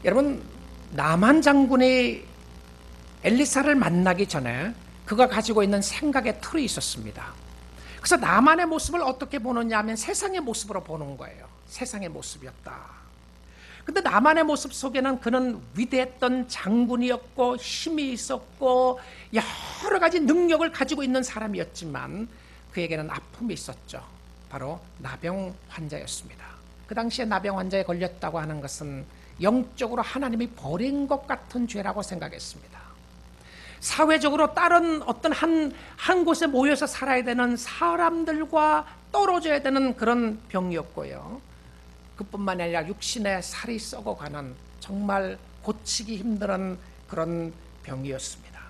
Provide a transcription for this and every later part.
여러분, 나만 장군이 엘리사를 만나기 전에 그가 가지고 있는 생각의 틀이 있었습니다. 그래서 나만의 모습을 어떻게 보느냐 하면 세상의 모습으로 보는 거예요. 세상의 모습이었다. 근데 나만의 모습 속에는 그는 위대했던 장군이었고 힘이 있었고 여러 가지 능력을 가지고 있는 사람이었지만 그에게는 아픔이 있었죠. 바로 나병 환자였습니다. 그 당시에 나병 환자에 걸렸다고 하는 것은 영적으로 하나님이 버린 것 같은 죄라고 생각했습니다. 사회적으로 다른 어떤 한 곳에 모여서 살아야 되는 사람들과 떨어져야 되는 그런 병이었고요. 그뿐만 아니라 육신의 살이 썩어가는 정말 고치기 힘든 그런 병이었습니다.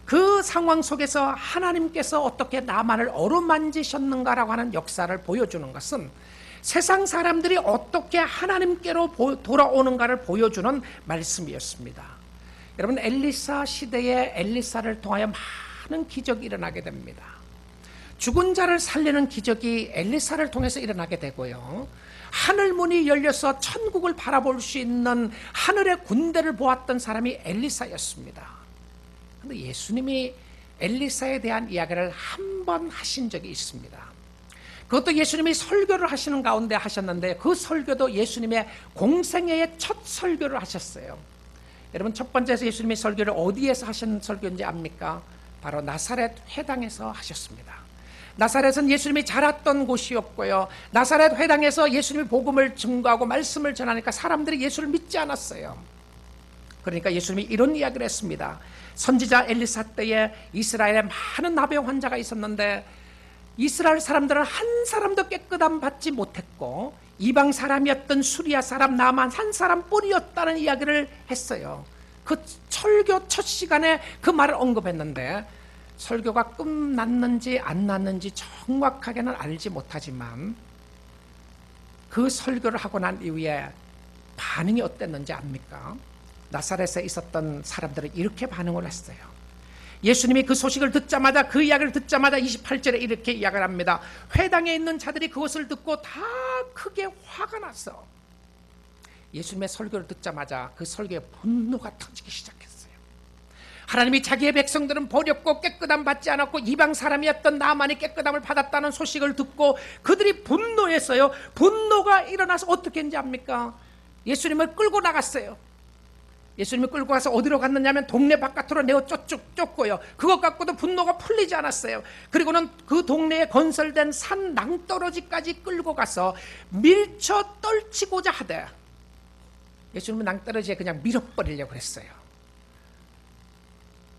그 상황 속에서 하나님께서 어떻게 나만을 어루만지셨는가라고 하는 역사를 보여주는 것은 세상 사람들이 어떻게 하나님께로 돌아오는가를 보여주는 말씀이었습니다. 여러분, 엘리사 시대에 엘리사를 통하여 많은 기적이 일어나게 됩니다. 죽은 자를 살리는 기적이 엘리사를 통해서 일어나게 되고요. 하늘 문이 열려서 천국을 바라볼 수 있는 하늘의 군대를 보았던 사람이 엘리사였습니다. 그런데 예수님이 엘리사에 대한 이야기를 한 번 하신 적이 있습니다. 그것도 예수님이 설교를 하시는 가운데 하셨는데 그 설교도 예수님의 공생애의 첫 설교를 하셨어요. 여러분, 첫 번째 예수님이 설교를 어디에서 하신 설교인지 압니까? 바로 나사렛 회당에서 하셨습니다. 나사렛은 예수님이 자랐던 곳이었고요. 나사렛 회당에서 예수님이 복음을 증거하고 말씀을 전하니까 사람들이 예수를 믿지 않았어요. 그러니까 예수님이 이런 이야기를 했습니다. 선지자 엘리사 때에 이스라엘에 많은 나병 환자가 있었는데 이스라엘 사람들은 한 사람도 깨끗함 받지 못했고 이방 사람이었던 수리아 사람 나만 한 사람뿐이었다는 이야기를 했어요. 그 설교 첫 시간에 그 말을 언급했는데 설교가 끝났는지 안 났는지 정확하게는 알지 못하지만 그 설교를 하고 난 이후에 반응이 어땠는지 압니까? 나사렛에 있었던 사람들은 이렇게 반응을 했어요. 예수님이 그 소식을 듣자마자, 그 이야기를 듣자마자 28절에 이렇게 이야기를 합니다. 회당에 있는 자들이 그것을 듣고 다 크게 화가 났어. 예수님의 설교를 듣자마자 그 설교에 분노가 터지기 시작했어요. 하나님이 자기의 백성들은 버렸고 깨끗함 받지 않았고 이방 사람이었던 나만이 깨끗함을 받았다는 소식을 듣고 그들이 분노했어요. 분노가 일어나서 어떻게 했는지 압니까? 예수님을 끌고 나갔어요. 예수님이 끌고 가서 어디로 갔느냐면 동네 바깥으로 내어 쫓고요. 그것 갖고도 분노가 풀리지 않았어요. 그리고는 그 동네에 건설된 산 낭떠러지까지 끌고 가서 밀쳐 떨치고자 하되 예수님은 낭떠러지에 그냥 밀어버리려고 했어요.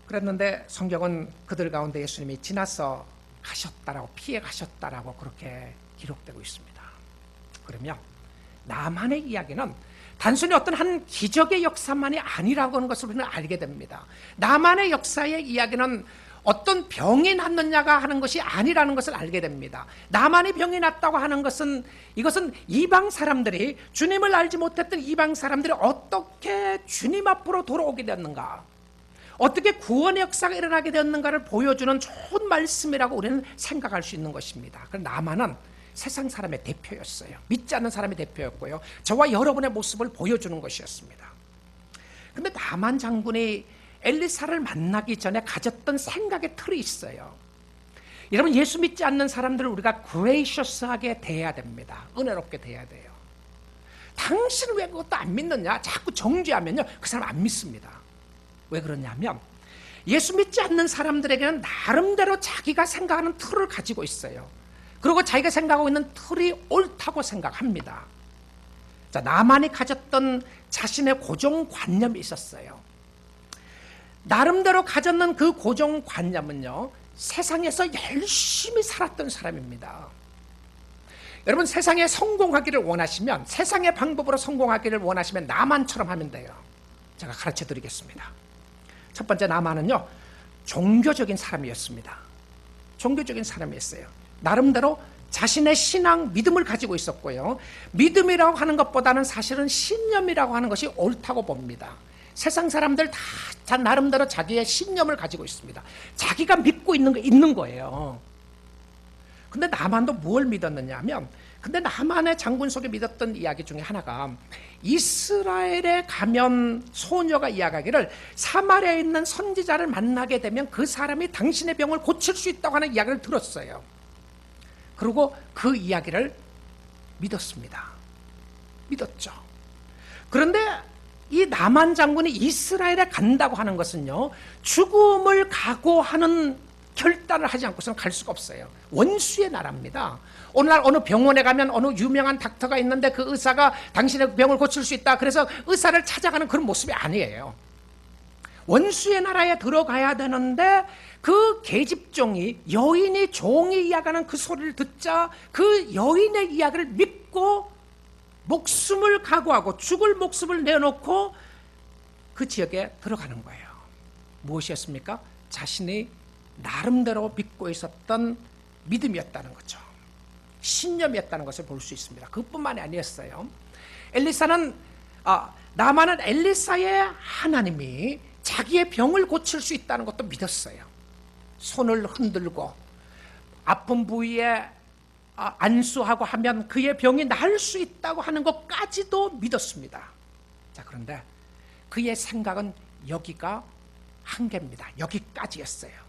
그랬는데 성경은 그들 가운데 예수님이 지나서 가셨다라고, 피해 가셨다라고 그렇게 기록되고 있습니다. 그러면 나만의 이야기는 단순히 어떤 한 기적의 역사만이 아니라고 하는 것을 우리는 알게 됩니다. 나만의 역사의 이야기는 어떤 병이 낫느냐가 하는 것이 아니라는 것을 알게 됩니다. 나만의 병이 낫다고 하는 것은 이것은 이방 사람들이, 주님을 알지 못했던 이방 사람들이 어떻게 주님 앞으로 돌아오게 되었는가, 어떻게 구원의 역사가 일어나게 되었는가를 보여주는 좋은 말씀이라고 우리는 생각할 수 있는 것입니다. 그럼 나만은 세상 사람의 대표였어요. 믿지 않는 사람의 대표였고요. 저와 여러분의 모습을 보여주는 것이었습니다. 그런데 나만 장군이 엘리사를 만나기 전에 가졌던 생각의 틀이 있어요. 여러분, 예수 믿지 않는 사람들을 우리가 그레이셔스하게 대해야 됩니다. 은혜롭게 대해야 돼요. 당신은 왜 그것도 안 믿느냐? 자꾸 정죄하면요, 그 사람 안 믿습니다. 왜 그러냐면 예수 믿지 않는 사람들에게는 나름대로 자기가 생각하는 틀을 가지고 있어요. 그리고 자기가 생각하고 있는 틀이 옳다고 생각합니다. 자, 나만이 가졌던 자신의 고정관념이 있었어요. 나름대로 가졌는 그 고정관념은요, 세상에서 열심히 살았던 사람입니다. 여러분, 세상에 성공하기를 원하시면, 세상의 방법으로 성공하기를 원하시면 나만처럼 하면 돼요. 제가 가르쳐 드리겠습니다. 첫 번째, 나만은요, 종교적인 사람이었습니다. 종교적인 사람이었어요. 나름대로 자신의 신앙, 믿음을 가지고 있었고요. 믿음이라고 하는 것보다는 사실은 신념이라고 하는 것이 옳다고 봅니다. 세상 사람들 다 나름대로 자기의 신념을 가지고 있습니다. 자기가 믿고 있는 거 있는 거예요. 근데 나만도 뭘 믿었느냐 하면, 근데 나만의 장군 속에 믿었던 이야기 중에 하나가, 이스라엘에 가면 소녀가 이야기하기를 사마리아에 있는 선지자를 만나게 되면 그 사람이 당신의 병을 고칠 수 있다고 하는 이야기를 들었어요. 그리고 그 이야기를 믿었습니다. 믿었죠. 그런데 이 나만 장군이 이스라엘에 간다고 하는 것은요, 죽음을 각오하는 결단을 하지 않고서는 갈 수가 없어요. 원수의 나라입니다. 오늘날 어느 병원에 가면 어느 유명한 닥터가 있는데 그 의사가 당신의 병을 고칠 수 있다, 그래서 의사를 찾아가는 그런 모습이 아니에요. 원수의 나라에 들어가야 되는데 그 계집종이, 여인이, 종이 이야기하는 그 소리를 듣자 그 여인의 이야기를 믿고 목숨을 각오하고 죽을 목숨을 내놓고 그 지역에 들어가는 거예요. 무엇이었습니까? 자신이 나름대로 믿고 있었던 믿음이었다는 거죠. 신념이었다는 것을 볼 수 있습니다. 그뿐만이 아니었어요. 나만은 엘리사의 하나님이 자기의 병을 고칠 수 있다는 것도 믿었어요. 손을 흔들고 아픈 부위에 안수하고 하면 그의 병이 나을 수 있다고 하는 것까지도 믿었습니다. 자, 그런데 그의 생각은 여기가 한계입니다. 여기까지였어요.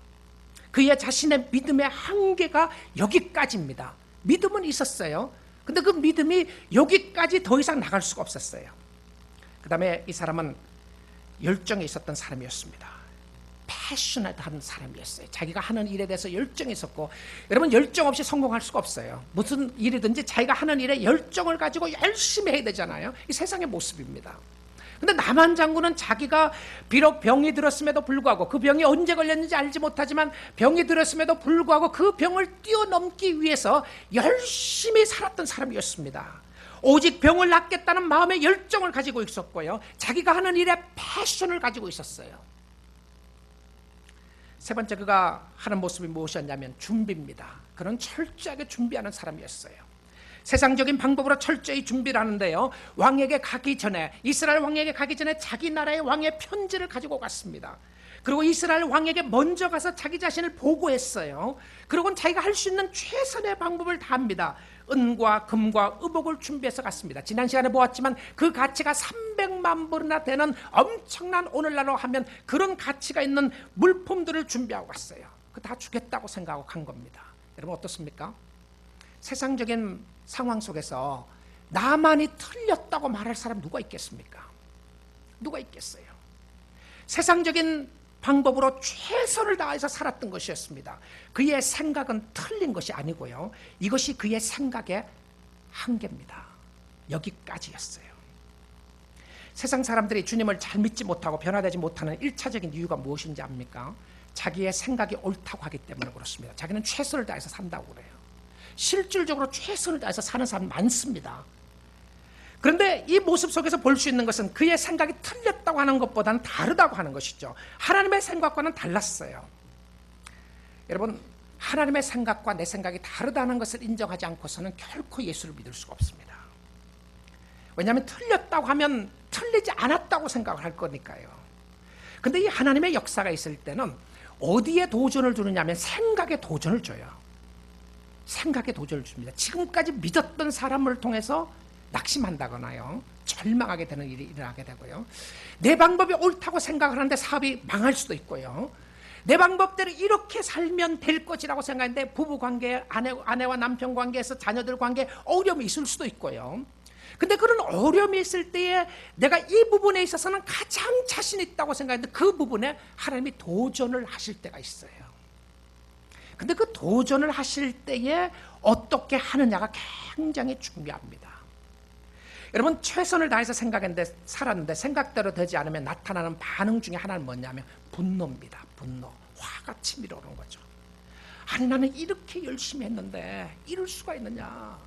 그의 자신의 믿음의 한계가 여기까지입니다. 믿음은 있었어요. 근데 그 믿음이 여기까지 더 이상 나갈 수가 없었어요. 그 다음에 이 사람은 열정이 있었던 사람이었습니다. 패셔널한 사람이었어요. 자기가 하는 일에 대해서 열정이 있었고, 여러분, 열정 없이 성공할 수가 없어요. 무슨 일이든지 자기가 하는 일에 열정을 가지고 열심히 해야 되잖아요. 이 세상의 모습입니다. 근데 나만 장군은 자기가 비록 병이 들었음에도 불구하고, 그 병이 언제 걸렸는지 알지 못하지만 병이 들었음에도 불구하고 그 병을 뛰어넘기 위해서 열심히 살았던 사람이었습니다. 오직 병을 낫겠다는 마음의 열정을 가지고 있었고요, 자기가 하는 일에 패션을 가지고 있었어요. 세 번째 그가 하는 모습이 무엇이었냐면 준비입니다. 그는 철저하게 준비하는 사람이었어요. 세상적인 방법으로 철저히 준비를 하는데요, 왕에게 가기 전에, 이스라엘 왕에게 가기 전에 자기 나라의 왕의 편지를 가지고 갔습니다. 그리고 이스라엘 왕에게 먼저 가서 자기 자신을 보고했어요. 그리고는 자기가 할 수 있는 최선의 방법을 다합니다. 은과 금과 의복을 준비해서 갔습니다. 지난 시간에 보았지만 그 가치가 300만 불이나 되는 엄청난, 오늘날로 하면 그런 가치가 있는 물품들을 준비하고 갔어요. 그 다 주겠다고 생각하고 간 겁니다. 여러분 어떻습니까? 세상적인 상황 속에서 나만이 틀렸다고 말할 사람 누가 있겠습니까? 누가 있겠어요? 세상적인 방법으로 최선을 다해서 살았던 것이었습니다. 그의 생각은 틀린 것이 아니고요, 이것이 그의 생각의 한계입니다. 여기까지였어요. 세상 사람들이 주님을 잘 믿지 못하고 변화되지 못하는 1차적인 이유가 무엇인지 압니까? 자기의 생각이 옳다고 하기 때문에 그렇습니다. 자기는 최선을 다해서 산다고 그래요. 실질적으로 최선을 다해서 사는 사람 많습니다. 그런데 이 모습 속에서 볼 수 있는 것은 그의 생각이 틀렸다고 하는 것보다는 다르다고 하는 것이죠. 하나님의 생각과는 달랐어요. 여러분, 하나님의 생각과 내 생각이 다르다는 것을 인정하지 않고서는 결코 예수를 믿을 수가 없습니다. 왜냐하면 틀렸다고 하면 틀리지 않았다고 생각을 할 거니까요. 근데 이 하나님의 역사가 있을 때는 어디에 도전을 주느냐 하면 생각에 도전을 줘요. 생각에 도전을 줍니다. 지금까지 믿었던 사람을 통해서 낙심한다거나요, 절망하게 되는 일이 일어나게 되고요, 내 방법이 옳다고 생각을 하는데 사업이 망할 수도 있고요, 내 방법대로 이렇게 살면 될 것이라고 생각하는데 부부관계, 아내와 남편 관계에서 자녀들 관계에 어려움이 있을 수도 있고요. 근데 그런 어려움이 있을 때에 내가 이 부분에 있어서는 가장 자신 있다고 생각했는데 그 부분에 하나님이 도전을 하실 때가 있어요. 근데 그 도전을 하실 때에 어떻게 하느냐가 굉장히 중요합니다. 여러분, 최선을 다해서 생각했는데 살았는데 생각대로 되지 않으면 나타나는 반응 중에 하나는 뭐냐면 분노입니다. 분노, 화가 치밀어 오는 거죠. 아니, 나는 이렇게 열심히 했는데 이럴 수가 있느냐.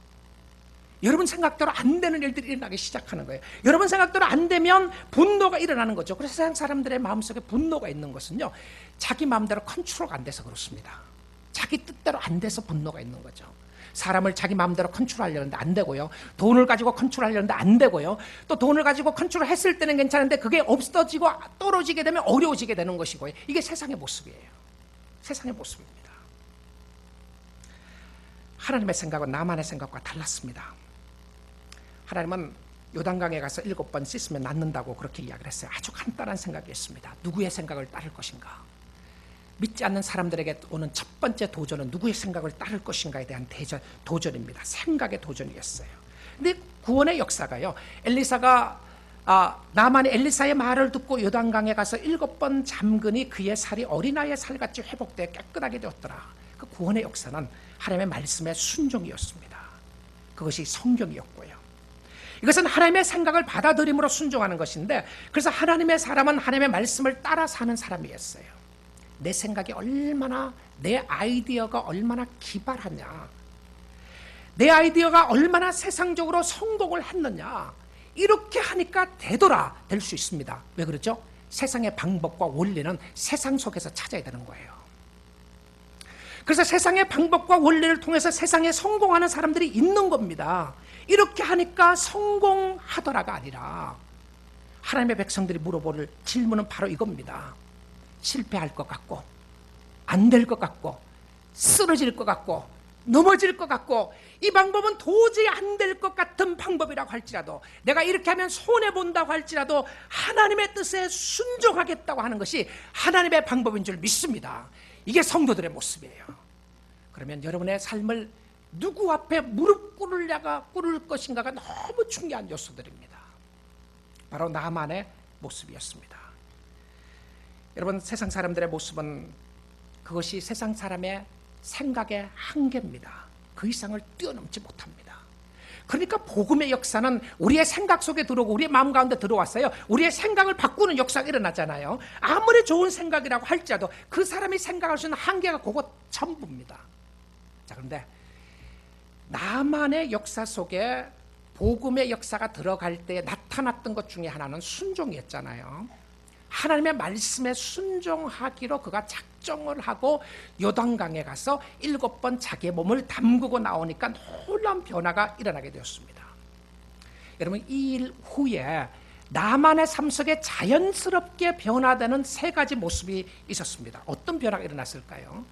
여러분 생각대로 안 되는 일들이 일어나기 시작하는 거예요. 여러분 생각대로 안 되면 분노가 일어나는 거죠. 그래서 세상 사람들의 마음속에 분노가 있는 것은요, 자기 마음대로 컨트롤 안 돼서 그렇습니다. 자기 뜻대로 안 돼서 분노가 있는 거죠. 사람을 자기 마음대로 컨트롤하려는데 안 되고요, 돈을 가지고 컨트롤하려는데 안 되고요, 또 돈을 가지고 컨트롤했을 때는 괜찮은데 그게 없어지고 떨어지게 되면 어려워지게 되는 것이고요. 이게 세상의 모습이에요. 세상의 모습입니다. 하나님의 생각은 나만의 생각과 달랐습니다. 하나님은 요단강에 가서 7번 씻으면 낫는다고 그렇게 이야기를 했어요. 아주 간단한 생각이었습니다. 누구의 생각을 따를 것인가? 믿지 않는 사람들에게 오는 첫 번째 도전은 누구의 생각을 따를 것인가에 대한 도전입니다. 생각의 도전이었어요. 근데 구원의 역사가요, 엘리사가 나만이 엘리사의 말을 듣고 요단강에 가서 7번 잠그니 그의 살이 어린아이의 살같이 회복되어 깨끗하게 되었더라. 그 구원의 역사는 하나님의 말씀의 순종이었습니다. 그것이 성경이었고요. 이것은 하나님의 생각을 받아들임으로 순종하는 것인데, 그래서 하나님의 사람은 하나님의 말씀을 따라 사는 사람이었어요. 내 생각이 얼마나, 내 아이디어가 얼마나 기발하냐, 내 아이디어가 얼마나 세상적으로 성공을 했느냐, 이렇게 하니까 되더라, 될 수 있습니다. 왜 그러죠? 세상의 방법과 원리는 세상 속에서 찾아야 되는 거예요. 그래서 세상의 방법과 원리를 통해서 세상에 성공하는 사람들이 있는 겁니다. 이렇게 하니까 성공하더라가 아니라 하나님의 백성들이 물어볼 질문은 바로 이겁니다. 실패할 것 같고, 안 될 것 같고, 쓰러질 것 같고, 넘어질 것 같고, 이 방법은 도저히 안 될 것 같은 방법이라고 할지라도, 내가 이렇게 하면 손해본다고 할지라도 하나님의 뜻에 순종하겠다고 하는 것이 하나님의 방법인 줄 믿습니다. 이게 성도들의 모습이에요. 그러면 여러분의 삶을 누구 앞에 무릎 꿇을 것인가가 너무 중요한 요소들입니다. 바로 나만의 모습이었습니다. 여러분, 세상 사람들의 모습은 그것이 세상 사람의 생각의 한계입니다. 그 이상을 뛰어넘지 못합니다. 그러니까 복음의 역사는 우리의 생각 속에 들어오고 우리의 마음 가운데 들어왔어요. 우리의 생각을 바꾸는 역사가 일어나잖아요. 아무리 좋은 생각이라고 할지라도 그 사람이 생각할 수 있는 한계가 그것 전부입니다. 자, 그런데 나만의 역사 속에 복음의 역사가 들어갈 때 나타났던 것 중에 하나는 순종이었잖아요. 하나님의 말씀에 순종하기로 그가 작정을 하고 요단강에 가서 7번 자기의 몸을 담그고 나오니까 놀라운 변화가 일어나게 되었습니다. 여러분, 이 일 후에 나만의 삶 속에 자연스럽게 변화되는 3가지 모습이 있었습니다. 어떤 변화가 일어났을까요?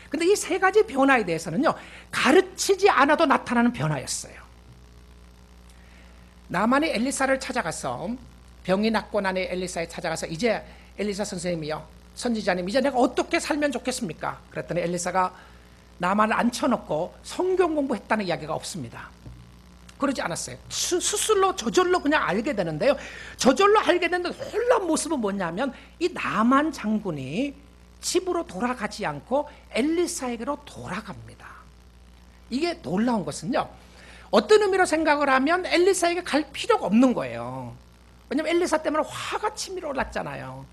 근데 이 3가지 변화에 대해서는요, 가르치지 않아도 나타나는 변화였어요. 나만이 엘리사를 찾아가서, 병이 낫고 나니 엘리사에 찾아가서, 이제 엘리사 선생님이요, 선지자님, 이제 내가 어떻게 살면 좋겠습니까? 그랬더니 엘리사가 나만을 앉혀놓고 성경 공부했다는 이야기가 없습니다. 그러지 않았어요. 스스로 저절로 그냥 알게 되는데요, 저절로 알게 되는 놀라운 모습은 뭐냐면, 이 나만 장군이 집으로 돌아가지 않고 엘리사에게로 돌아갑니다. 이게 놀라운 것은요, 어떤 의미로 생각을 하면 엘리사에게 갈 필요가 없는 거예요. 왜냐하면 엘리사 때문에 화가 치밀어 올랐잖아요.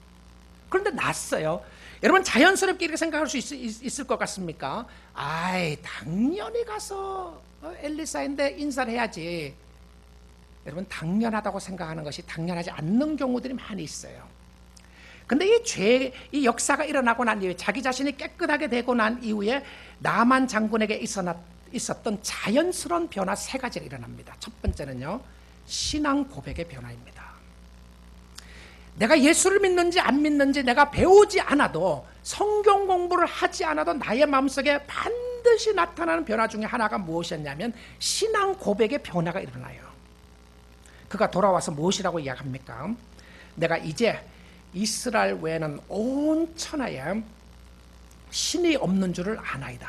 그런데 났어요. 여러분, 자연스럽게 이렇게 생각할 수 있을 것 같습니까? 아이, 당연히 가서 엘리사인데 인사를 해야지. 여러분, 당연하다고 생각하는 것이 당연하지 않는 경우들이 많이 있어요. 근데 이 역사가 일어나고 난 이후에, 자기 자신이 깨끗하게 되고 난 이후에 나만 장군에게 있었던 자연스러운 변화 3가지가 일어납니다. 첫 번째는요, 신앙 고백의 변화입니다. 내가 예수를 믿는지 안 믿는지 내가 배우지 않아도, 성경 공부를 하지 않아도 나의 마음속에 반드시 나타나는 변화 중에 하나가 무엇이었냐면 신앙 고백의 변화가 일어나요. 그가 돌아와서 무엇이라고 이야기합니까? 내가 이제 이스라엘 외에는 온 천하에 신이 없는 줄을 아나이다.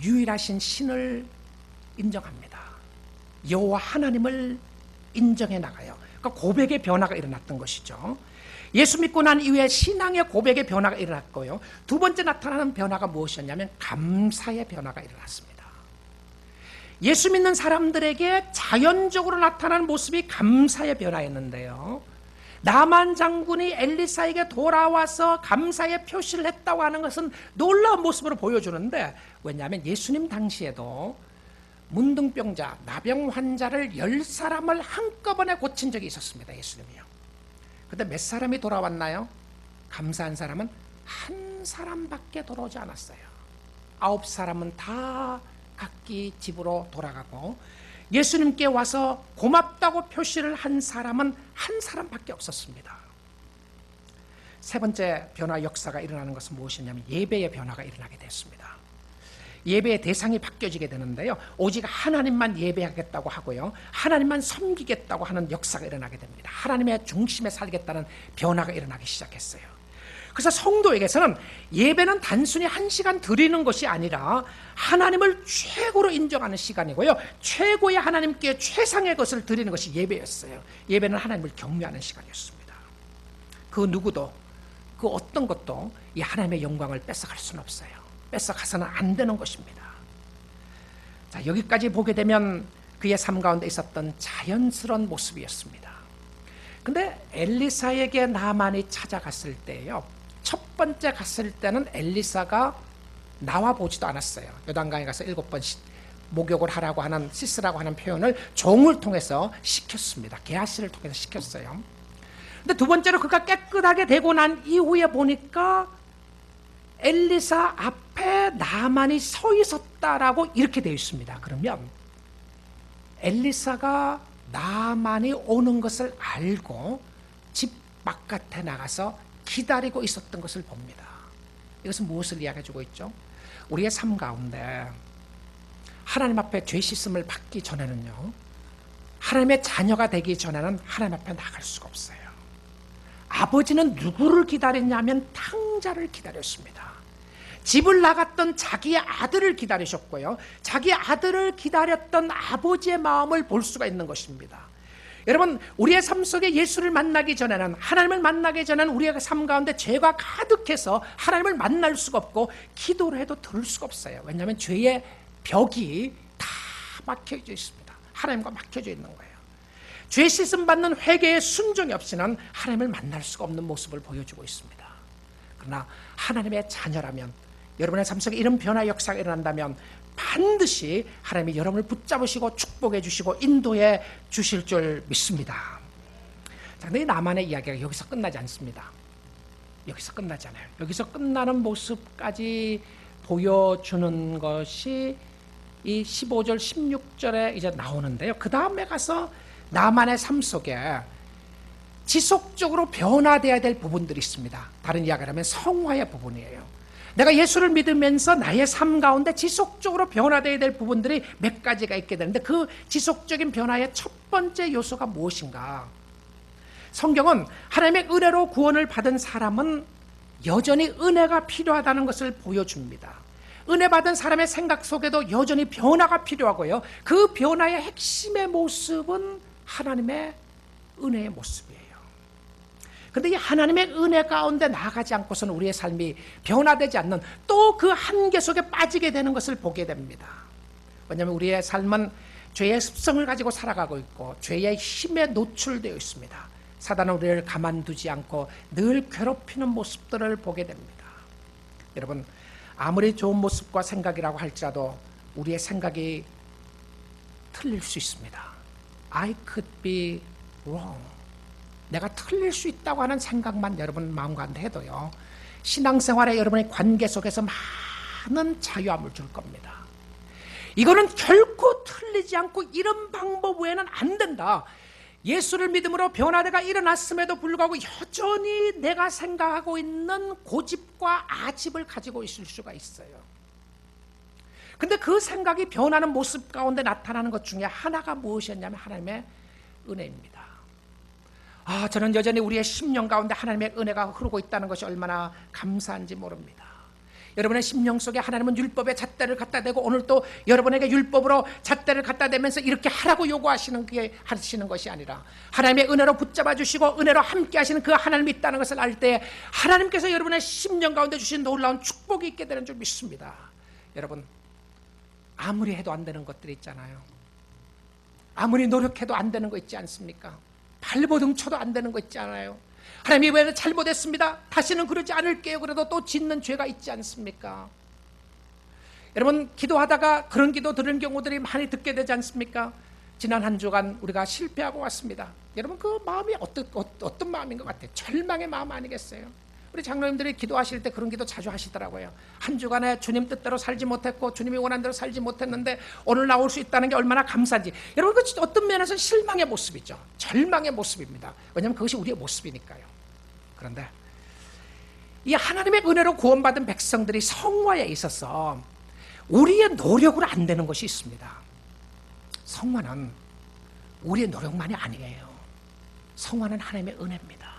유일하신 신을 인정합니다. 여호와 하나님을 인정해 나가요. 그러니까 고백의 변화가 일어났던 것이죠. 예수 믿고 난 이후에 신앙의 고백의 변화가 일어났고요. 2번째 나타나는 변화가 무엇이었냐면 감사의 변화가 일어났습니다. 예수 믿는 사람들에게 자연적으로 나타나는 모습이 감사의 변화였는데요, 나만 장군이 엘리사에게 돌아와서 감사의 표시를 했다고 하는 것은 놀라운 모습으로 보여주는데, 왜냐하면 예수님 당시에도 문둥병자, 나병 환자를 10사람을 한꺼번에 고친 적이 있었습니다. 예수님이요. 근데 몇 사람이 돌아왔나요? 감사한 사람은 한 사람밖에 돌아오지 않았어요. 9사람은 다 각기 집으로 돌아가고, 예수님께 와서 고맙다고 표시를 한 사람은 한 사람밖에 없었습니다. 3번째 변화 역사가 일어나는 것은 무엇이냐면 예배의 변화가 일어나게 됐습니다. 예배의 대상이 바뀌어지게 되는데요. 오직 하나님만 예배하겠다고 하고요. 하나님만 섬기겠다고 하는 역사가 일어나게 됩니다. 하나님의 중심에 살겠다는 변화가 일어나기 시작했어요. 그래서 성도에게서는 예배는 단순히 한 시간 드리는 것이 아니라 하나님을 최고로 인정하는 시간이고요. 최고의 하나님께 최상의 것을 드리는 것이 예배였어요. 예배는 하나님을 경외하는 시간이었습니다. 그 누구도 그 어떤 것도 이 하나님의 영광을 뺏어갈 수는 없어요. 뺏어가서는 안 되는 것입니다. 자, 여기까지 보게 되면 그의 삶 가운데 있었던 자연스러운 모습이었습니다. 근데 엘리사에게 나만이 찾아갔을 때요, 첫 번째 갔을 때는 엘리사가 나와 보지도 않았어요. 요단강에 가서 7번 목욕을 하라고 하는, 씻으라고 하는 표현을 종을 통해서 시켰습니다. 게하시를 통해서 시켰어요. 근데 두 번째로 그가 깨끗하게 되고 난 이후에 보니까 엘리사 앞에 나만이 서 있었다라고 이렇게 되어 있습니다. 그러면 엘리사가 나만이 오는 것을 알고 집 바깥에 나가서 기다리고 있었던 것을 봅니다. 이것은 무엇을 이야기해주고 있죠? 우리의 삶 가운데 하나님 앞에 죄 씻음을 받기 전에는요, 하나님의 자녀가 되기 전에는 하나님 앞에 나갈 수가 없어요. 아버지는 누구를 기다렸냐면 탕자를 기다렸습니다. 집을 나갔던 자기의 아들을 기다리셨고요, 자기의 아들을 기다렸던 아버지의 마음을 볼 수가 있는 것입니다. 여러분, 우리의 삶 속에 예수를 만나기 전에는, 하나님을 만나기 전에는 우리의 삶 가운데 죄가 가득해서 하나님을 만날 수가 없고 기도를 해도 들을 수가 없어요. 왜냐하면 죄의 벽이 다 막혀져 있습니다. 하나님과 막혀져 있는 거예요. 죄 씻음 받는 회개의 순종이 없이는 하나님을 만날 수가 없는 모습을 보여주고 있습니다. 그러나 하나님의 자녀라면, 여러분의 삶 속에 이런 변화 역사가 일어난다면 반드시 하나님이 여러분을 붙잡으시고 축복해 주시고 인도해 주실 줄 믿습니다. 자, 근데 나만의 이야기가 여기서 끝나지 않습니다. 여기서 끝나지 않아요. 여기서 끝나는 모습까지 보여주는 것이 이 15절 16절에 이제 나오는데요. 그 다음에 가서 나만의 삶 속에 지속적으로 변화되어야 될 부분들이 있습니다. 다른 이야기를 하면 성화의 부분이에요. 내가 예수를 믿으면서 나의 삶 가운데 지속적으로 변화되어야 될 부분들이 몇 가지가 있게 되는데, 그 지속적인 변화의 첫 번째 요소가 무엇인가? 성경은 하나님의 은혜로 구원을 받은 사람은 여전히 은혜가 필요하다는 것을 보여줍니다. 은혜 받은 사람의 생각 속에도 여전히 변화가 필요하고요, 그 변화의 핵심의 모습은 하나님의 은혜의 모습이에요. 그런데 이 하나님의 은혜 가운데 나아가지 않고서는 우리의 삶이 변화되지 않는, 또 그 한계 속에 빠지게 되는 것을 보게 됩니다. 왜냐하면 우리의 삶은 죄의 습성을 가지고 살아가고 있고 죄의 힘에 노출되어 있습니다. 사단은 우리를 가만두지 않고 늘 괴롭히는 모습들을 보게 됩니다. 여러분, 아무리 좋은 모습과 생각이라고 할지라도 우리의 생각이 틀릴 수 있습니다. I could be wrong. 내가 틀릴 수 있다고 하는 생각만 여러분 마음 가운데 해도요, 신앙생활에 여러분의 관계 속에서 많은 자유함을 줄 겁니다. 이거는 결코 틀리지 않고 이런 방법 외에는 안 된다. 예수를 믿음으로 변화가 일어났음에도 불구하고 여전히 내가 생각하고 있는 고집과 아집을 가지고 있을 수가 있어요. 근데 그 생각이 변하는 모습 가운데 나타나는 것 중에 하나가 무엇이었냐면 하나님의 은혜입니다. 저는 여전히 우리의 심령 가운데 하나님의 은혜가 흐르고 있다는 것이 얼마나 감사한지 모릅니다. 여러분의 심령 속에 하나님은 율법의 잣대를 갖다 대고 오늘 또 여러분에게 율법으로 잣대를 갖다 대면서 이렇게 하라고 요구하시는 게 하시는 것이 아니라 하나님의 은혜로 붙잡아 주시고 은혜로 함께 하시는 그 하나님이 있다는 것을 알 때 하나님께서 여러분의 심령 가운데 주신 놀라운 축복이 있게 되는 줄 믿습니다. 여러분, 아무리 해도 안 되는 것들이 있잖아요. 아무리 노력해도 안 되는 거 있지 않습니까? 발버둥 쳐도 안 되는 거 있지 않아요? 하나님, 이번에는 잘못했습니다, 다시는 그러지 않을게요. 그래도 또 짓는 죄가 있지 않습니까? 여러분, 기도하다가 그런 기도 들은 경우들이 많이 듣게 되지 않습니까? 지난 한 주간 우리가 실패하고 왔습니다. 여러분, 그 마음이 어떤 마음인 것 같아요? 절망의 마음 아니겠어요? 우리 장로님들이 기도하실 때 그런 기도 자주 하시더라고요. 한 주간에 주님 뜻대로 살지 못했고 주님이 원하는 대로 살지 못했는데 오늘 나올 수 있다는 게 얼마나 감사한지. 여러분, 그 어떤 면에서는 실망의 모습이죠. 절망의 모습입니다. 왜냐하면 그것이 우리의 모습이니까요. 그런데 이 하나님의 은혜로 구원받은 백성들이 성화에 있어서 우리의 노력으로 안 되는 것이 있습니다. 성화는 우리의 노력만이 아니에요. 성화는 하나님의 은혜입니다.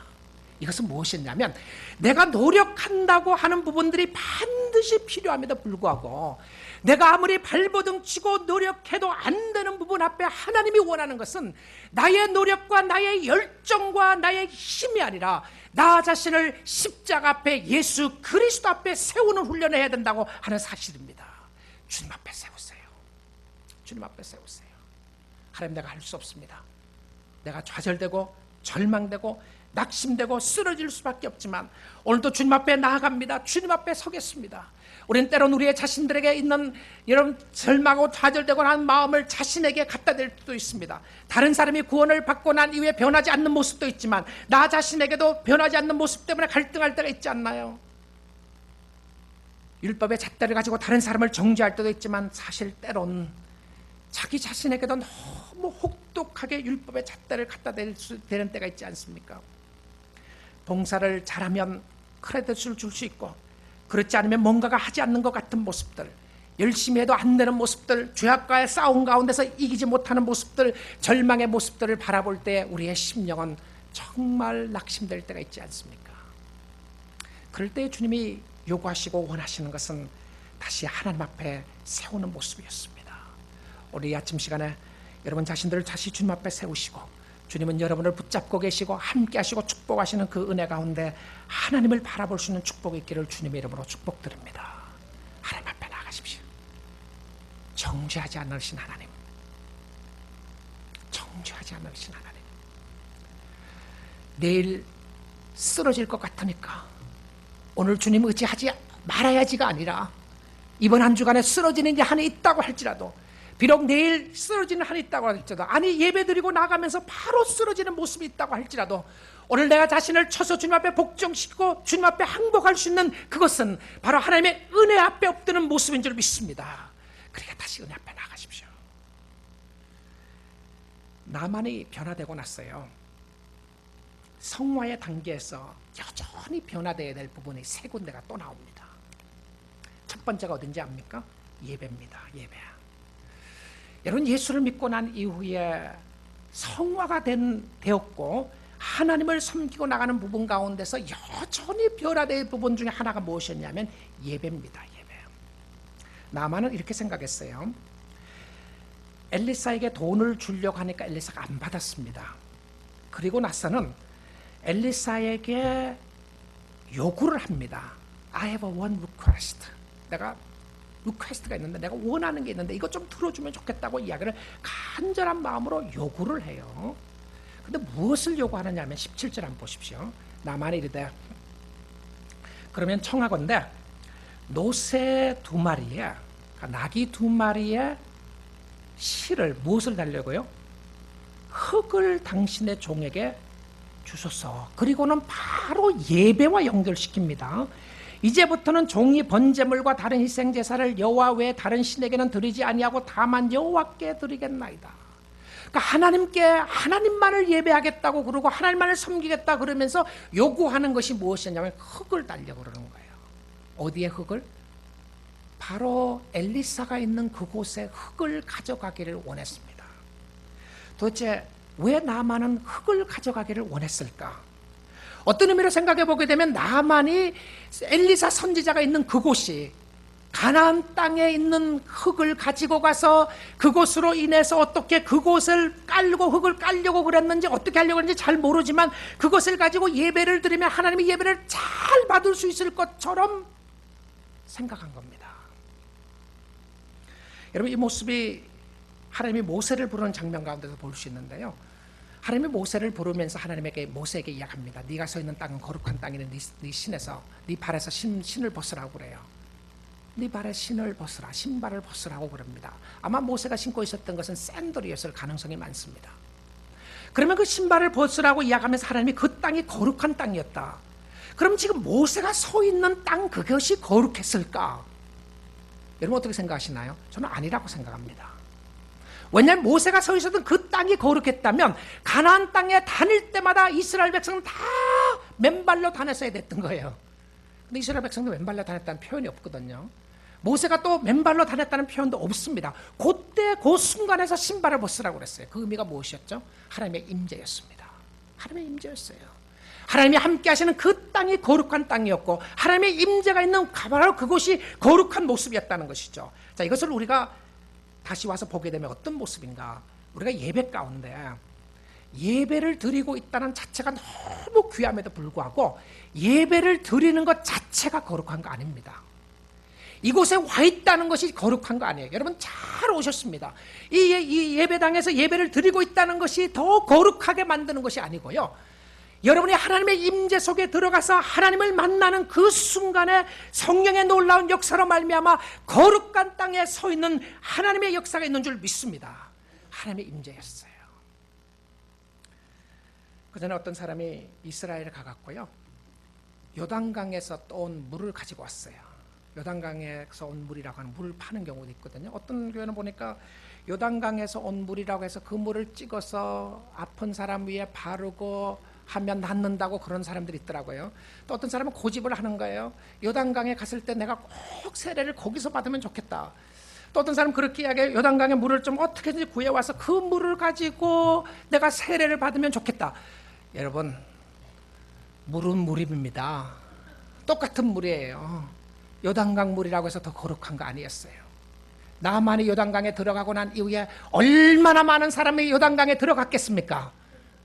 이것은 무엇이냐면 내가 노력한다고 하는 부분들이 반드시 필요함에도 불구하고 내가 아무리 발버둥 치고 노력해도 안 되는 부분 앞에 하나님이 원하는 것은 나의 노력과 나의 열정과 나의 힘이 아니라 나 자신을 십자가 앞에 예수 그리스도 앞에 세우는 훈련을 해야 된다고 하는 사실입니다. 주님 앞에 세우세요. 주님 앞에 세우세요. 하나님, 내가 할 수 없습니다. 내가 좌절되고 절망되고 낙심되고 쓰러질 수밖에 없지만 오늘도 주님 앞에 나아갑니다. 주님 앞에 서겠습니다. 우리는 때론 우리의 자신들에게 있는 이런 절망하고 좌절되고 하는 마음을 자신에게 갖다 댈 수도 있습니다. 다른 사람이 구원을 받고 난 이후에 변하지 않는 모습도 있지만 나 자신에게도 변하지 않는 모습 때문에 갈등할 때가 있지 않나요? 율법의 잣대를 가지고 다른 사람을 정죄할 때도 있지만 사실 때론 자기 자신에게도 너무 혹독하게 율법의 잣대를 갖다 대는 때가 있지 않습니까? 봉사를 잘하면 크레딧을 줄 수 있고 그렇지 않으면 뭔가가 하지 않는 것 같은 모습들, 열심히 해도 안 되는 모습들, 죄악과의 싸움 가운데서 이기지 못하는 모습들, 절망의 모습들을 바라볼 때 우리의 심령은 정말 낙심될 때가 있지 않습니까? 그럴 때 주님이 요구하시고 원하시는 것은 다시 하나님 앞에 세우는 모습이었습니다. 우리 아침 시간에 여러분 자신들을 다시 주님 앞에 세우시고 주님은 여러분을 붙잡고 계시고 함께 하시고 축복하시는 그 은혜 가운데 하나님을 바라볼 수 있는 축복이 있기를 주님의 이름으로 축복드립니다. 하나님 앞에 나가십시오. 정죄하지 않으신 하나님, 정죄하지 않으신 하나님, 내일 쓰러질 것 같으니까 오늘 주님 의지하지 말아야지가 아니라 이번 한 주간에 쓰러지는 게 한이 있다고 할지라도 비록 내일 쓰러지는 한이 있다고 할지라도 아니 예배드리고 나가면서 바로 쓰러지는 모습이 있다고 할지라도 오늘 내가 자신을 쳐서 주님 앞에 복종시키고 주님 앞에 항복할 수 있는 그것은 바로 하나님의 은혜 앞에 엎드는 모습인 줄 믿습니다. 그러니까 다시 은혜 앞에 나가십시오. 나만이 변화되고 났어요. 성화의 단계에서 여전히 변화되어야 될 부분이 세 군데가 또 나옵니다. 첫 번째가 어딘지 압니까? 예배입니다. 예배. 여러분 예수를 믿고 난 이후에 성화가 되었고 하나님을 섬기고 나가는 부분 가운데서 여전히 변화될 부분 중에 하나가 무엇이었냐면 예배입니다. 예배. 나만은 이렇게 생각했어요. 엘리사에게 돈을 주려고 하니까 엘리사가 안 받았습니다. 그리고 나서는 엘리사에게 요구를 합니다. I have one request. 내가 리퀘스트가 있는데 내가 원하는 게 있는데 이것 좀 들어주면 좋겠다고 이야기를 간절한 마음으로 요구를 해요. 근데 무엇을 요구하느냐 하면 17절 한번 보십시오. 나만이 이르되 그러면 청하건대 노새 2마리에 나귀 2마리에 실을 무엇을 달려고요? 흙을 당신의 종에게 주소서. 그리고는 바로 예배와 연결시킵니다. 이제부터는 종이 번제물과 다른 희생제사를 여호와 외에 다른 신에게는 드리지 아니하고 다만 여호와께 드리겠나이다. 그러니까 하나님께 하나님만을 예배하겠다고 그러고 하나님만을 섬기겠다 그러면서 요구하는 것이 무엇이냐면 흙을 달려고 그러는 거예요. 어디에 흙을? 바로 엘리사가 있는 그곳에 흙을 가져가기를 원했습니다. 도대체 왜 나만은 흙을 가져가기를 원했을까? 어떤 의미로 생각해 보게 되면 나만이 엘리사 선지자가 있는 그곳이 가나안 땅에 있는 흙을 가지고 가서 그곳으로 인해서 어떻게 그곳을 깔고 흙을 깔려고 그랬는지 어떻게 하려고 했는지 잘 모르지만 그것을 가지고 예배를 드리면 하나님의 예배를 잘 받을 수 있을 것처럼 생각한 겁니다. 여러분 이 모습이 하나님이 모세를 부르는 장면 가운데서 볼 수 있는데요. 하나님이 모세를 부르면서 하나님에게 모세에게 이야기합니다. 네가 서 있는 땅은 거룩한 땅이니 네 신에서 네 발에서 신을 벗으라고 그래요. 네 발에 신을 벗으라, 신발을 벗으라고 그럽니다. 아마 모세가 신고 있었던 것은 샌들이었을 가능성이 많습니다. 그러면 그 신발을 벗으라고 이야기하면서 하나님이 그 땅이 거룩한 땅이었다. 그럼 지금 모세가 서 있는 땅 그것이 거룩했을까? 여러분 어떻게 생각하시나요? 저는 아니라고 생각합니다. 왜냐하면 모세가 서 있었던 그 땅이 거룩했다면 가나안 땅에 다닐 때마다 이스라엘 백성은 다 맨발로 다녔어야 됐던 거예요. 근데 이스라엘 백성도 맨발로 다녔다는 표현이 없거든요. 모세가 또 맨발로 다녔다는 표현도 없습니다. 그때 그 순간에서 신발을 벗으라고 그랬어요. 그 의미가 무엇이었죠? 하나님의 임재였습니다. 하나님의 임재였어요. 하나님이 함께 하시는 그 땅이 거룩한 땅이었고 하나님의 임재가 있는 바로 그곳이 거룩한 모습이었다는 것이죠. 자, 이것을 우리가 다시 와서 보게 되면 어떤 모습인가? 우리가 예배 가운데 예배를 드리고 있다는 자체가 너무 귀함에도 불구하고 예배를 드리는 것 자체가 거룩한 거 아닙니다. 이곳에 와 있다는 것이 거룩한 거 아니에요. 여러분 잘 오셨습니다. 이 예배당에서 예배를 드리고 있다는 것이 더 거룩하게 만드는 것이 아니고요. 여러분이 하나님의 임재 속에 들어가서 하나님을 만나는 그 순간에 성령의 놀라운 역사로 말미암아 거룩한 땅에 서 있는 하나님의 역사가 있는 줄 믿습니다. 하나님의 임재였어요. 그 전에 어떤 사람이 이스라엘에 가갔고요. 요단강에서 떠온 물을 가지고 왔어요. 요단강에서 온 물이라고 하는 물을 파는 경우도 있거든요. 어떤 교회는 보니까 요단강에서 온 물이라고 해서 그 물을 찍어서 아픈 사람 위에 바르고 하면 낫는다고 그런 사람들이 있더라고요. 또 어떤 사람은 고집을 하는 거예요. 요단강에 갔을 때 내가 꼭 세례를 거기서 받으면 좋겠다. 또 어떤 사람은 그렇게 이야기해요. 요단강의 물을 좀 어떻게든지 구해와서 그 물을 가지고 내가 세례를 받으면 좋겠다. 여러분, 물은 물입니다. 똑같은 물이에요. 요단강 물이라고 해서 더 거룩한 거 아니었어요. 나만이 요단강에 들어가고 난 이후에 얼마나 많은 사람이 요단강에 들어갔겠습니까?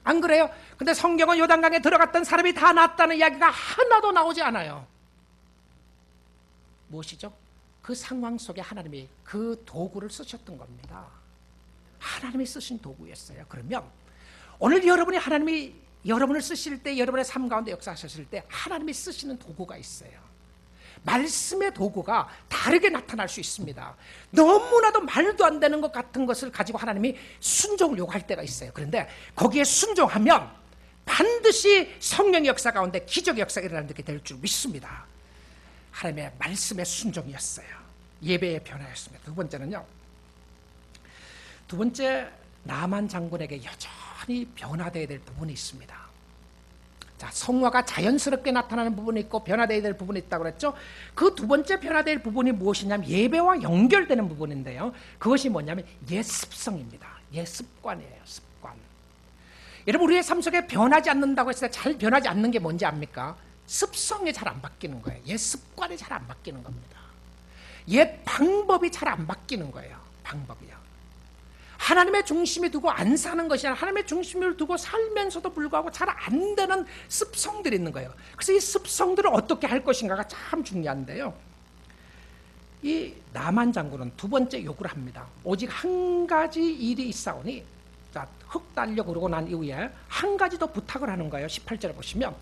안 그래요? 근데 성경은 요단강에 들어갔던 사람이 다 낫다는 이야기가 하나도 나오지 않아요. 무엇이죠? 그 상황 속에 하나님이 그 도구를 쓰셨던 겁니다. 하나님이 쓰신 도구였어요. 그러면 오늘 하나님이 여러분을 쓰실 때, 여러분의 삶 가운데 역사하셨을 때 하나님이 쓰시는 도구가 있어요. 말씀의 도구가 다르게 나타날 수 있습니다. 너무나도 말도 안 되는 것 같은 것을 가지고 하나님이 순종을 요구할 때가 있어요. 그런데 거기에 순종하면 반드시 성령의 역사 가운데 기적의 역사가 일어나게 될 줄 믿습니다. 하나님의 말씀의 순종이었어요. 예배의 변화였습니다. 두 번째는요. 두 번째, 나만 장군에게 여전히 변화되어야 될 부분이 있습니다. 자, 성화가 자연스럽게 나타나는 부분이 있고 변화되어야 될 부분이 있다고 그랬죠. 그 두 번째 변화될 부분이 무엇이냐면 예배와 연결되는 부분인데요. 그것이 뭐냐면 예습성입니다. 예습관이에요. 습관. 여러분, 우리의 삶 속에 변하지 않는다고 했을 때 잘 변하지 않는 게 뭔지 압니까? 습성이 잘 안 바뀌는 거예요. 옛 습관이 잘 안 바뀌는 겁니다. 옛 방법이 잘 안 바뀌는 거예요. 방법이요. 하나님의 중심에 두고 안 사는 것이 아니라 하나님의 중심을 두고 살면서도 불구하고 잘 안 되는 습성들이 있는 거예요. 그래서 이 습성들을 어떻게 할 것인가가 참 중요한데요. 이 나만 장군은 두 번째 요구를 합니다. 오직 한 가지 일이 있사오니, 자, 흙 달려 그러고 난 이후에 한 가지 더 부탁을 하는 거예요. 18절에 보시면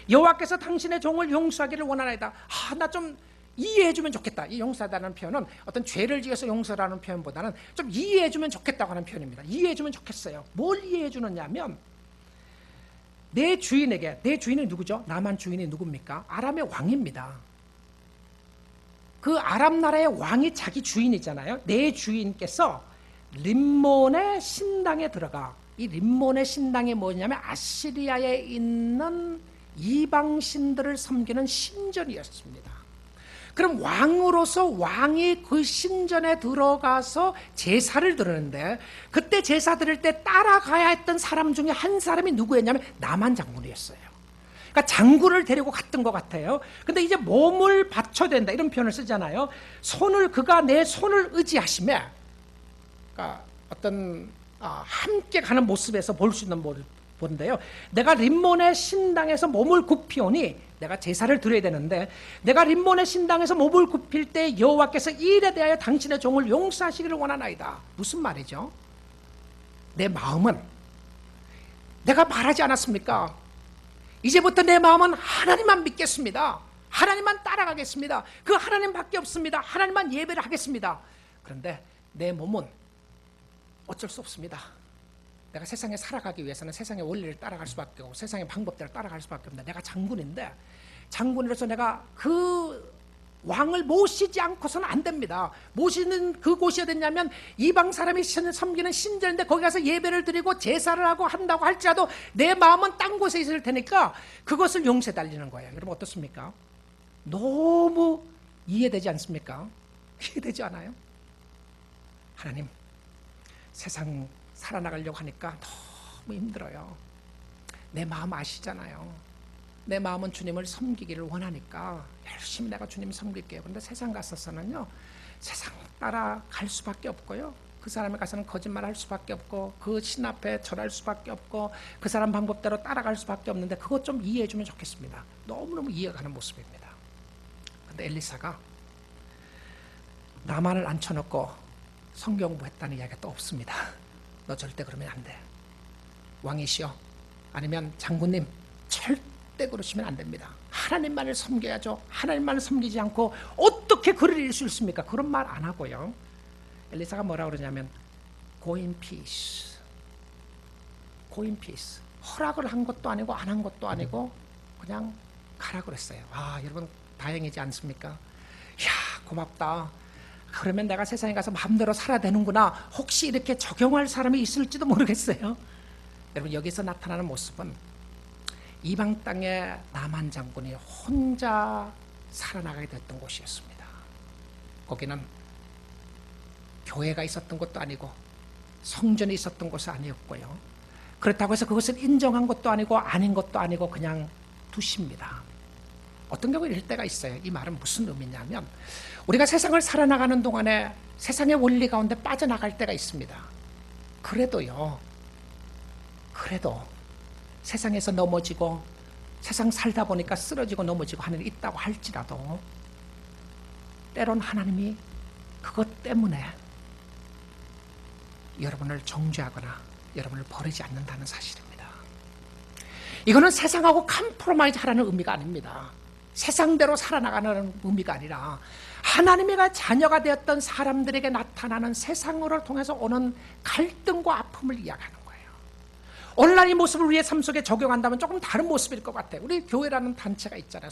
여호와께서 당신의 종을 용서하기를 원하나이다. 나 좀 이해해주면 좋겠다. 이 용서하다는 표현은 어떤 죄를 지어서 용서라는 표현보다는 좀 이해해주면 좋겠다고 하는 표현입니다. 이해해주면 좋겠어요. 뭘 이해해주느냐 하면 내 주인에게, 내 주인이 누구죠? 나만 주인이 누굽니까? 아람의 왕입니다. 그 아람 나라의 왕이 자기 주인이잖아요. 내 주인께서 림몬의 신당에 들어가. 이 림몬의 신당이 뭐냐면 아시리아에 있는 이방신들을 섬기는 신전이었습니다. 그럼 왕으로서 왕이 그 신전에 들어가서 제사를 드리는데 그때 제사 드릴 때 따라가야 했던 사람 중에 한 사람이 누구였냐면 나만 장군이었어요. 그러니까 장군을 데리고 갔던 것 같아요. 근데 이제 몸을 바쳐야 된다 이런 표현을 쓰잖아요. 그가 내 손을 의지하시며, 그러니까 어떤 함께 가는 모습에서 볼 수 있는 본데요. 내가 림몬의 신당에서 몸을 굽히오니 내가 제사를 드려야 되는데 내가 림몬의 신당에서 몸을 굽힐 때 여호와께서 이 일에 대하여 당신의 종을 용서하시기를 원하나이다. 무슨 말이죠? 내 마음은 내가 말하지 않았습니까? 이제부터 내 마음은 하나님만 믿겠습니다. 하나님만 따라가겠습니다. 그 하나님밖에 없습니다. 하나님만 예배를 하겠습니다. 그런데 내 몸은 어쩔 수 없습니다. 내가 세상에 살아가기 위해서는 세상의 원리를 따라갈 수밖에 없고 세상의 방법대로 따라갈 수밖에 없는데 내가 장군인데 장군으로서 내가 그 왕을 모시지 않고서는 안 됩니다. 모시는 그곳이 어딨냐면 이방 사람이 섬기는 신전인데 거기 가서 예배를 드리고 제사를 하고 한다고 할지라도 내 마음은 딴 곳에 있을 테니까 그것을 용서해 달리는 거예요. 여러분 어떻습니까? 너무 이해되지 않습니까? 이해되지 않아요? 하나님, 세상 살아나가려고 하니까 너무 힘들어요. 내 마음 아시잖아요. 내 마음은 주님을 섬기기를 원하니까 열심히 내가 주님 섬길게요. 그런데 세상 갔어서는요, 세상 따라갈 수밖에 없고요, 그 사람에 가서는 거짓말할 수밖에 없고, 그 신 앞에 절할 수밖에 없고, 그 사람 방법대로 따라갈 수밖에 없는데, 그것 좀 이해해 주면 좋겠습니다. 너무너무 이해가 가는 모습입니다. 그런데 엘리사가 나만을 앉혀놓고 성경 공부했다는 이야기가 또 없습니다. 너 절대 그러면 안 돼. 왕이시여, 아니면 장군님, 절대 그러시면 안 됩니다. 하나님만을 섬겨야죠. 하나님만을 섬기지 않고 어떻게 글을 읽을 수 있습니까? 그런 말 안 하고요, 엘리사가 뭐라 그러냐면 Go in peace. Go in peace. 허락을 한 것도 아니고 안 한 것도 아니고 그냥 가라 그랬어요. 아, 여러분 다행이지 않습니까? 이야, 고맙다. 그러면 내가 세상에 가서 마음대로 살아야 되는구나. 혹시 이렇게 적용할 사람이 있을지도 모르겠어요. 여러분, 여기서 나타나는 모습은 이방 땅의 나만 장군이 혼자 살아나가게 됐던 곳이었습니다. 거기는 교회가 있었던 것도 아니고 성전이 있었던 곳이 아니었고요, 그렇다고 해서 그것을 인정한 것도 아니고 아닌 것도 아니고 그냥 두십니다. 어떤 경우에 이럴 때가 있어요. 이 말은 무슨 의미냐면, 우리가 세상을 살아나가는 동안에 세상의 원리 가운데 빠져나갈 때가 있습니다. 그래도 세상에서 넘어지고 세상 살다 보니까 쓰러지고 넘어지고 하는 일 있다고 할지라도, 때론 하나님이 그것 때문에 여러분을 정죄하거나 여러분을 버리지 않는다는 사실입니다. 이거는 세상하고 컴프로마이즈 하라는 의미가 아닙니다. 세상대로 살아나가는 의미가 아니라 하나님의 자녀가 되었던 사람들에게 나타나는 세상으로 통해서 오는 갈등과 아픔을 이야기하는 거예요. 오늘날 이 모습을 우리의 삶 속에 적용한다면 조금 다른 모습일 것 같아요. 우리 교회라는 단체가 있잖아요.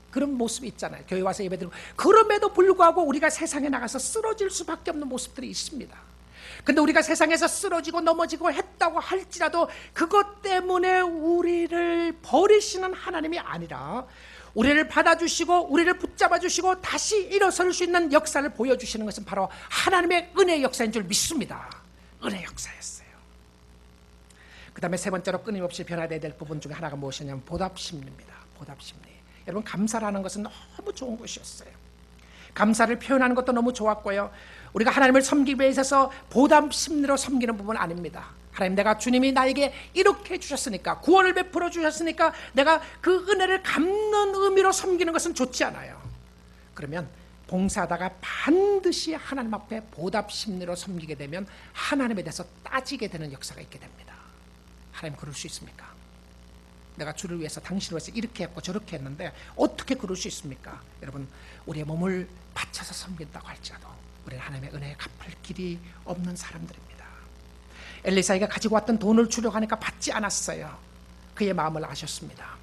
그런 모습이 있잖아요. 교회 와서 예배드리고. 그럼에도 불구하고 우리가 세상에 나가서 쓰러질 수밖에 없는 모습들이 있습니다. 근데 우리가 세상에서 쓰러지고 넘어지고 했다고 할지라도 그것 때문에 우리를 버리시는 하나님이 아니라 우리를 받아주시고 우리를 붙잡아 주시고 다시 일어설 수 있는 역사를 보여주시는 것은 바로 하나님의 은혜의 역사인 줄 믿습니다. 은혜의 역사였어요. 그 다음에 세 번째로 끊임없이 변화되어야 될 부분 중에 하나가 무엇이냐면 보답심리입니다. 보답심리. 여러분, 감사라는 것은 너무 좋은 것이었어요. 감사를 표현하는 것도 너무 좋았고요, 우리가 하나님을 섬기기 위해 있어서 보답심리로 섬기는 부분은 아닙니다. 하나님, 내가 주님이 나에게 이렇게 해주셨으니까, 구원을 베풀어 주셨으니까 내가 그 은혜를 갚는 의미로 섬기는 것은 좋지 않아요. 그러면 봉사하다가 반드시 하나님 앞에 보답심리로 섬기게 되면 하나님에 대해서 따지게 되는 역사가 있게 됩니다. 하나님, 그럴 수 있습니까? 내가 주를 위해서, 당신을 위해서 이렇게 했고 저렇게 했는데 어떻게 그럴 수 있습니까? 여러분, 우리의 몸을 바쳐서 섬긴다고 할지라도 우리는 하나님의 은혜에 갚을 길이 없는 사람들입니다. 엘리사가 가지고 왔던 돈을 주려고 하니까 받지 않았어요. 그의 마음을 아셨습니다.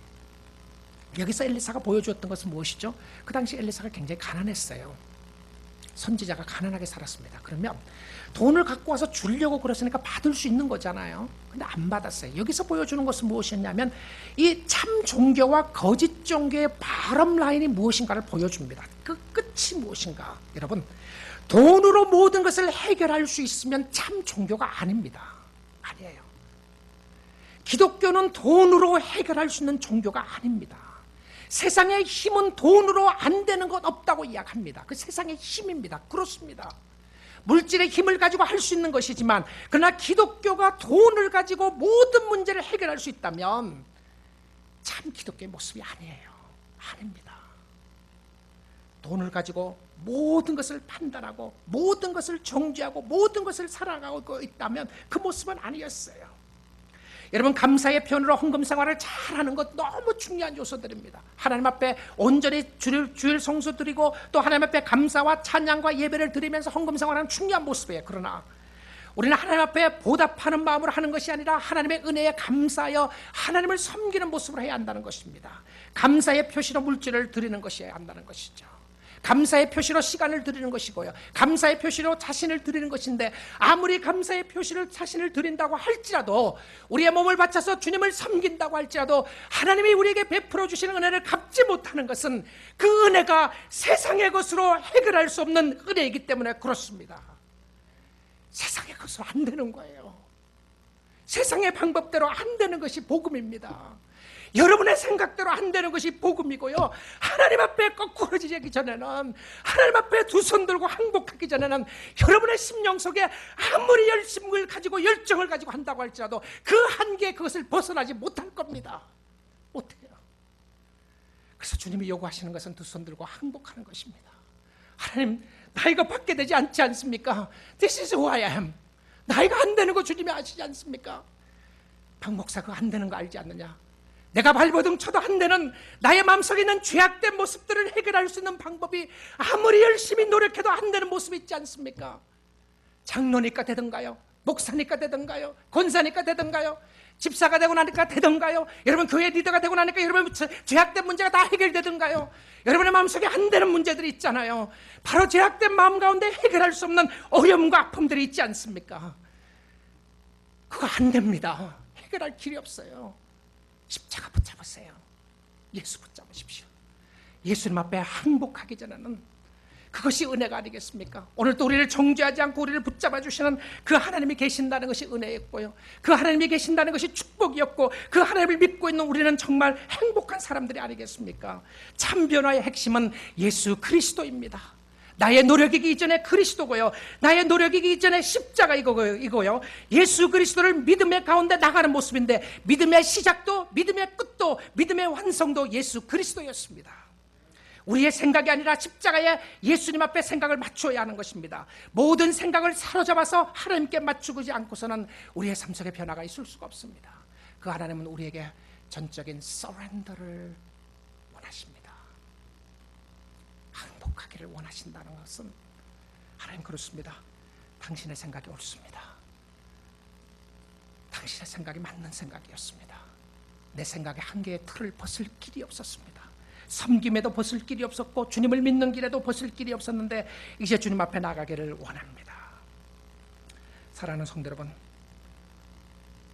여기서 엘리사가 보여주었던 것은 무엇이죠? 그 당시 엘리사가 굉장히 가난했어요. 선지자가 가난하게 살았습니다. 그러면 돈을 갖고 와서 주려고 그랬으니까 받을 수 있는 거잖아요. 근데 안 받았어요. 여기서 보여주는 것은 무엇이었냐면 이 참 종교와 거짓 종교의 바람 라인이 무엇인가를 보여줍니다. 그 끝이 무엇인가? 여러분, 돈으로 모든 것을 해결할 수 있으면 참 종교가 아닙니다. 아니에요. 기독교는 돈으로 해결할 수 있는 종교가 아닙니다. 세상의 힘은 돈으로 안 되는 것 없다고 이야기합니다. 그 세상의 힘입니다. 그렇습니다. 물질의 힘을 가지고 할 수 있는 것이지만, 그러나 기독교가 돈을 가지고 모든 문제를 해결할 수 있다면 참 기독교의 모습이 아니에요. 아닙니다. 돈을 가지고 모든 것을 판단하고 모든 것을 정죄하고 모든 것을 살아가고 있다면 그 모습은 아니었어요. 여러분, 감사의 표현으로 헌금 생활을 잘하는 것 너무 중요한 요소들입니다. 하나님 앞에 온전히 주일 성수 드리고 또 하나님 앞에 감사와 찬양과 예배를 드리면서 헌금 생활하는 중요한 모습이에요. 그러나 우리는 하나님 앞에 보답하는 마음으로 하는 것이 아니라 하나님의 은혜에 감사하여 하나님을 섬기는 모습으로 해야 한다는 것입니다. 감사의 표시로 물질을 드리는 것이어야 한다는 것이죠. 감사의 표시로 시간을 드리는 것이고요, 감사의 표시로 자신을 드리는 것인데, 아무리 감사의 표시를 자신을 드린다고 할지라도, 우리의 몸을 바쳐서 주님을 섬긴다고 할지라도 하나님이 우리에게 베풀어 주시는 은혜를 갚지 못하는 것은 그 은혜가 세상의 것으로 해결할 수 없는 은혜이기 때문에 그렇습니다. 세상의 것으로 안 되는 거예요. 세상의 방법대로 안 되는 것이 복음입니다. 여러분의 생각대로 안 되는 것이 복음이고요, 하나님 앞에 거꾸러지기 전에는, 하나님 앞에 두 손 들고 항복하기 전에는 여러분의 심령 속에 아무리 열심을 가지고 열정을 가지고 한다고 할지라도 그 한계에 그것을 벗어나지 못할 겁니다. 못해요. 그래서 주님이 요구하시는 것은 두 손 들고 항복하는 것입니다. 하나님, 나이가 받게 되지 않지 않습니까? This is who I am. 나이가 안 되는 거 주님이 아시지 않습니까? 박 목사, 그거 안 되는 거 알지 않느냐? 내가 발버둥 쳐도 안 되는 나의 마음속에 있는 죄악된 모습들을 해결할 수 있는 방법이 아무리 열심히 노력해도 안 되는 모습이 있지 않습니까? 장로니까 되든가요, 목사니까 되든가요, 권사니까 되든가요, 집사가 되고 나니까 되든가요, 여러분 교회 리더가 되고 나니까 여러분 죄악된 문제가 다 해결되든가요? 여러분의 마음속에 안 되는 문제들이 있잖아요. 바로 죄악된 마음 가운데 해결할 수 없는 어려움과 아픔들이 있지 않습니까? 그거 안 됩니다. 해결할 길이 없어요. 십자가 붙잡으세요. 예수 붙잡으십시오. 예수님 앞에 항복하기 전에는 그것이 은혜가 아니겠습니까? 오늘 또 우리를 정죄하지 않고 우리를 붙잡아 주시는 그 하나님이 계신다는 것이 은혜였고요, 그 하나님이 계신다는 것이 축복이었고, 그 하나님을 믿고 있는 우리는 정말 행복한 사람들이 아니겠습니까? 참 변화의 핵심은 예수 그리스도입니다. 나의 노력이기 이전에 그리스도고요, 나의 노력이기 이전에 십자가 이거요, 예수 그리스도를 믿음의 가운데 나가는 모습인데, 믿음의 시작도 믿음의 끝도 믿음의 완성도 예수 그리스도였습니다. 우리의 생각이 아니라 십자가에 예수님 앞에 생각을 맞춰야 하는 것입니다. 모든 생각을 사로잡아서 하나님께 맞추지 않고서는 우리의 삶 속에 변화가 있을 수가 없습니다. 그 하나님은 우리에게 전적인 서렌더를 원하십니다. 행복하기를 원하신다는 것은, 하나님 그렇습니다. 당신의 생각이 옳습니다. 당신의 생각이 맞는 생각이었습니다. 내 생각의 한계의 틀을 벗을 길이 없었습니다. 섬김에도 벗을 길이 없었고 주님을 믿는 길에도 벗을 길이 없었는데 이제 주님 앞에 나가기를 원합니다. 사랑하는 성도 여러분,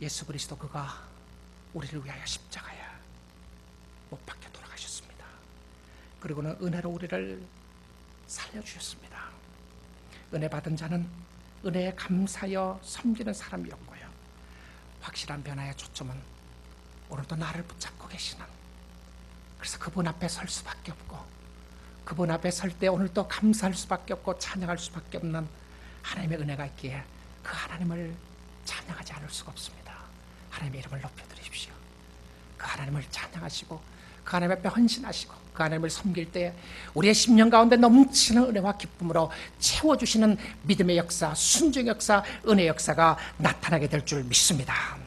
예수 그리스도 그가 우리를 위하여 십자가에 못 박혀 돌아가셨습니다. 그리고는 은혜로 우리를 살려주셨습니다. 은혜 받은 자는 은혜에 감사하여 섬기는 사람이었고요, 확실한 변화의 초점은 오늘도 나를 붙잡고 계시는, 그래서 그분 앞에 설 수밖에 없고, 그분 앞에 설 때 오늘도 감사할 수밖에 없고 찬양할 수밖에 없는 하나님의 은혜가 있기에 그 하나님을 찬양하지 않을 수가 없습니다. 하나님의 이름을 높여드리십시오. 그 하나님을 찬양하시고 그 하나님 앞에 헌신하시고 그 하나님을 섬길 때 우리의 심령 가운데 넘치는 은혜와 기쁨으로 채워주시는 믿음의 역사, 순종의 역사, 은혜의 역사가 나타나게 될 줄 믿습니다.